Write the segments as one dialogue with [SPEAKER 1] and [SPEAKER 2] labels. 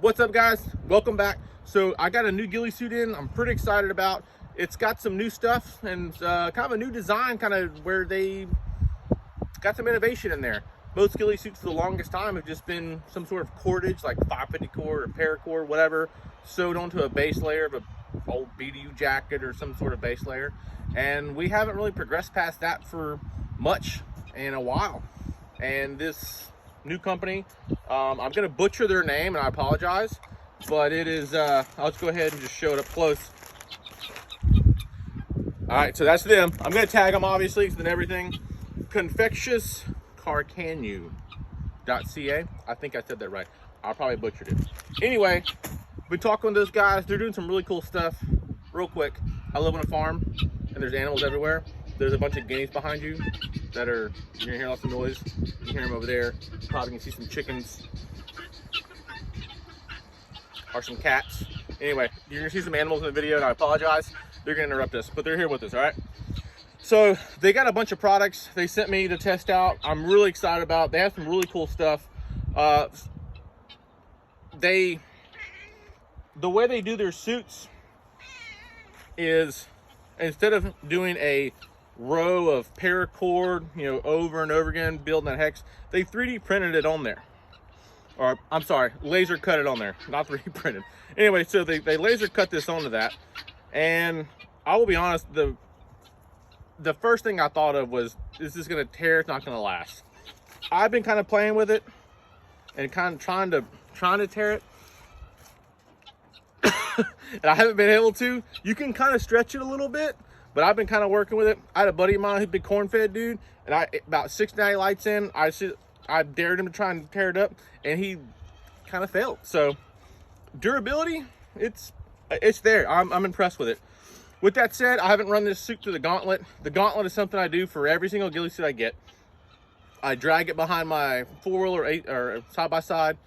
[SPEAKER 1] What's up, guys? Welcome back. So I got a new ghillie suit in. I'm pretty excited about. It's got some new stuff and kind of a new design, kind of where they got some innovation in there. Most ghillie suits for the longest time have just been some sort of cordage, like 550 cord or paracord, whatever, sewed onto a base layer of a old BDU jacket or some sort of base layer. And we haven't really progressed past that for much in a while. And this new company, I'm gonna butcher their name and I apologize, but it is I'll just go ahead and just show it up close. All right, so that's them. I'm gonna tag them obviously and everything. Confections Carcajou.ca. I think I said that right. I probably butchered it. Anyway, been talking to those guys. They're doing some really cool stuff. Real quick, I live on a farm and there's animals everywhere. There's a bunch of guineas behind you that are, you're gonna hear lots of noise. You can hear them over there. Probably can see some chickens or some cats. Anyway, you're gonna see some animals in the video and I apologize. They're gonna interrupt us, but they're here with us, all right? So they got a bunch of products they sent me to test out. I'm really excited about. They have some really cool stuff. The way they do their suits is, instead of doing a row of paracord, over and over again, building that hex, they 3D printed it on there. Or, I'm sorry, laser cut it on there, not 3D printed. Anyway, so they laser cut this onto that. And I will be honest, the first thing I thought of was, is this gonna tear? It's not gonna last. I've been kind of playing with it and kind of trying to tear it. And I haven't been able to. You can kind of stretch it a little bit, but I've been kind of working with it. I had a buddy of mine who's a big corn-fed dude, and about 6 night lights in, I dared him to try and tear it up, and he kind of failed. So durability, it's there. I'm impressed with it. With that said, I haven't run this suit through the gauntlet. The gauntlet is something I do for every single ghillie suit I get. I drag it behind my 4-wheel or side-by-side.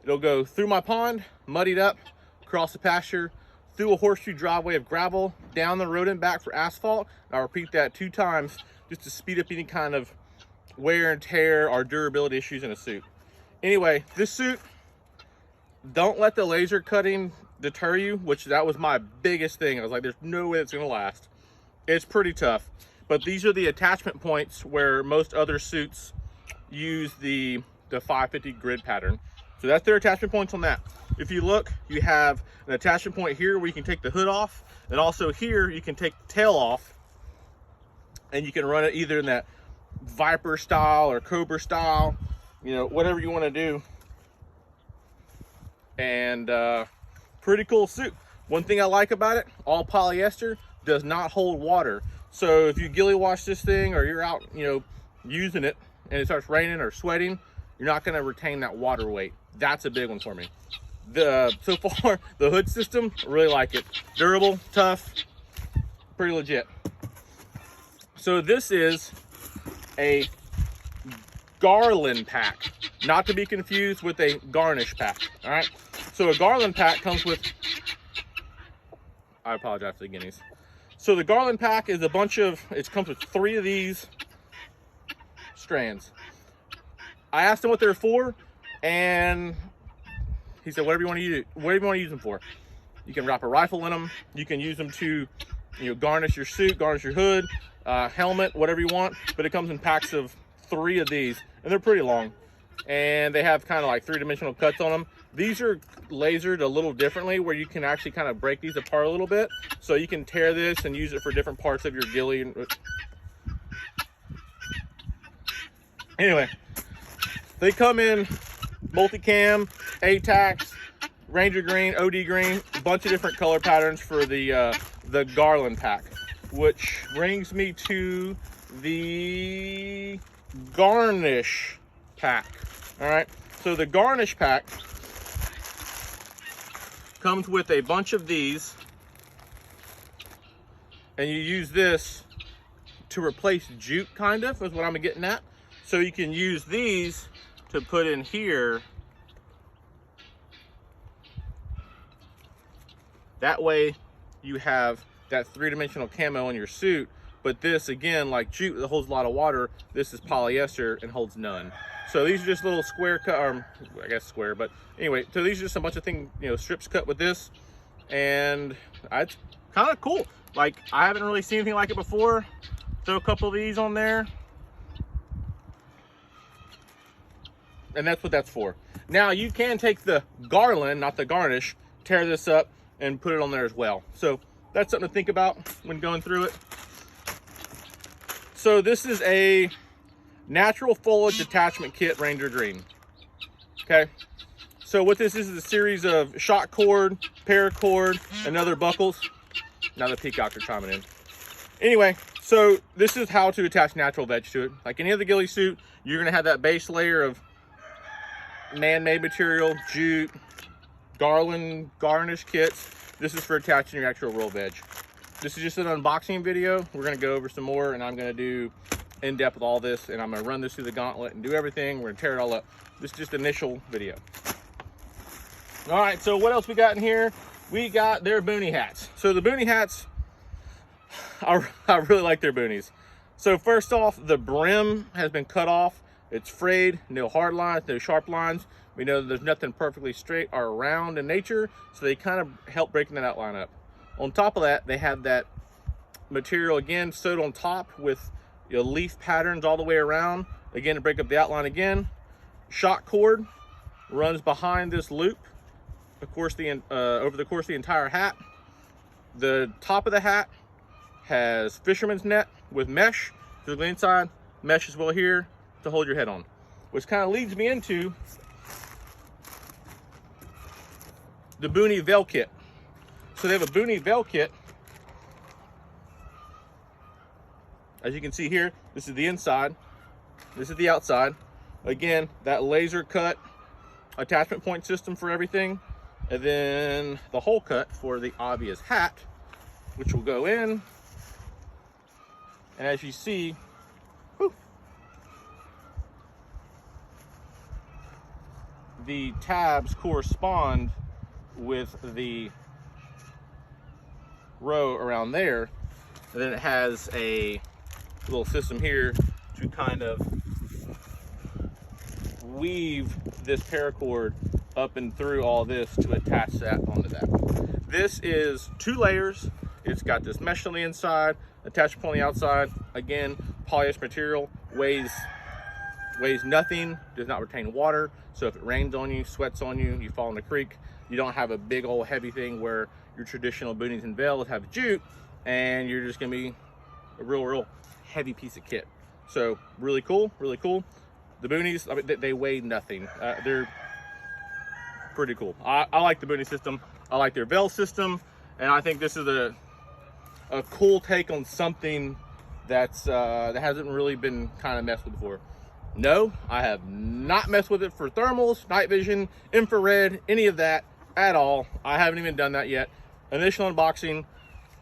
[SPEAKER 1] It'll go through my pond, muddied up, across the pasture, through a horseshoe driveway of gravel, down the road and back for asphalt. And I'll repeat that 2 times just to speed up any kind of wear and tear or durability issues in a suit. Anyway, this suit, don't let the laser cutting deter you, which that was my biggest thing. I was like, there's no way it's gonna last. It's pretty tough. But these are the attachment points where most other suits use the 550 grid pattern. So that's their attachment points on that. If you look, you have an attachment point here where you can take the hood off, and also here you can take the tail off, and you can run it either in that Viper style or Cobra style, whatever you want to do. And pretty cool suit. One thing I like about it, all polyester, does not hold water. So if you ghillie wash this thing or you're out, using it and it starts raining or sweating, you're not going to retain that water weight. That's a big one for me. So far, the hood system, really like it. Durable, tough, pretty legit. So this is a Garland Pack, not to be confused with a Garnish Pack, all right? So a Garland Pack comes with, I apologize for the guineas. So the Garland Pack is a bunch of, it comes with 3 of these strands. I asked him what they're for, and he said, whatever you want to use them for. You can wrap a rifle in them. You can use them to, garnish your suit, garnish your hood, helmet, whatever you want. But it comes in packs of 3 of these, and they're pretty long. And they have kind of like 3-dimensional cuts on them. These are lasered a little differently, where you can actually kind of break these apart a little bit. So you can tear this and use it for different parts of your ghillie. Anyway, they come in multicam, ATAX, Ranger green, OD green, a bunch of different color patterns for the Garland Pack, which brings me to the Garnish Pack. All right, so the Garnish Pack comes with a bunch of these, and you use this to replace jute, kind of, is what I'm getting at. So you can use these to put in here. That way you have that 3-dimensional camo in your suit, but this, again, like jute that holds a lot of water, this is polyester and holds none. So these are just little square cut, or I guess square, but anyway, so these are just a bunch of things, you know, strips cut with this, and it's kind of cool. Like, I haven't really seen anything like it before. Throw a couple of these on there, and that's what that's for. Now you can take the Garland, not the Garnish, tear this up and put it on there as well. So that's something to think about when going through it. So this is a natural foliage attachment kit, Ranger Green. Okay, so what this is a series of shock cord, paracord, and other buckles. Now the peacocks are chiming in. Anyway, so this is how to attach natural veg to it. Like any other ghillie suit, you're gonna have that base layer of man-made material, jute, Garland, Garnish kits. This is for attaching your actual real veg. This is just an unboxing video. We're gonna go over some more, and I'm gonna do in depth with all this, and I'm gonna run this through the gauntlet and do everything. We're gonna tear it all up. This is just initial video. All right, so what else we got in here? We got their boonie hats. So the boonie hats, I really like their boonies. So first off, the brim has been cut off. It's frayed, no hard lines, no sharp lines. We know that there's nothing perfectly straight or round in nature, so they kind of help breaking that outline up. On top of that, they have that material again sewed on top with, you know, leaf patterns all the way around, again to break up the outline again. Shock cord runs behind this loop, of course, over the course of the entire hat. The top of the hat has fisherman's net with mesh through the inside, mesh as well here to hold your head on, which kind of leads me into the boonie veil kit. So they have a boonie veil kit. As you can see here, this is the inside, this is the outside. Again, that laser cut attachment point system for everything, and then the hole cut for the obvious hat, which will go in. And as you see, whew, the tabs correspond with the row around there, and then it has a little system here to kind of weave this paracord up and through all this to attach that onto that. This is 2 layers. It's got this mesh on the inside, attachment on the outside. Again, polyester material, weighs nothing, does not retain water. So if it rains on you, sweats on you, you fall in the creek, you don't have a big old heavy thing where your traditional boonies and veils have jute, and you're just gonna be a real heavy piece of kit. So really cool, really cool. The boonies, I mean, they weigh nothing. They're pretty cool. I like the boonie system. I like their veil system, and I think this is a cool take on something that's that hasn't really been kind of messed with before. No, I have not messed with it for thermals, night vision, infrared, any of that at all. I haven't even done that yet. Initial unboxing,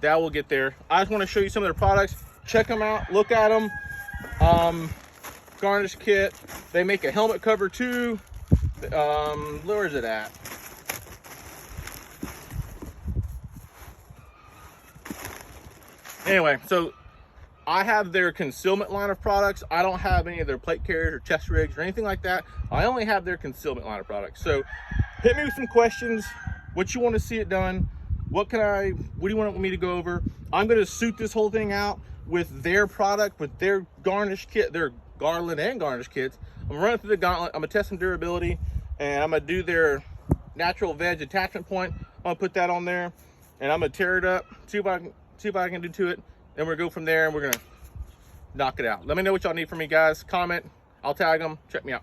[SPEAKER 1] that will get there. I just want to show you some of their products. Check them out, look at them. Garnish kit. They make a helmet cover too. Where is it at? Anyway, so I have their concealment line of products. I don't have any of their plate carriers or chest rigs or anything like that. I only have their concealment line of products. So hit me with some questions. What you want to see it done? What do you want me to go over? I'm going to suit this whole thing out with their product, with their Garnish kit, their Garland and Garnish kits. I'm gonna run it through the gauntlet. I'm gonna test some durability, and I'm gonna do their natural veg attachment point. I'm gonna put that on there, and I'm gonna tear it up, see what I can do to it, and we're gonna go from there, and we're gonna knock it out. Let me know what y'all need from me, guys. Comment, I'll tag them. Check me out.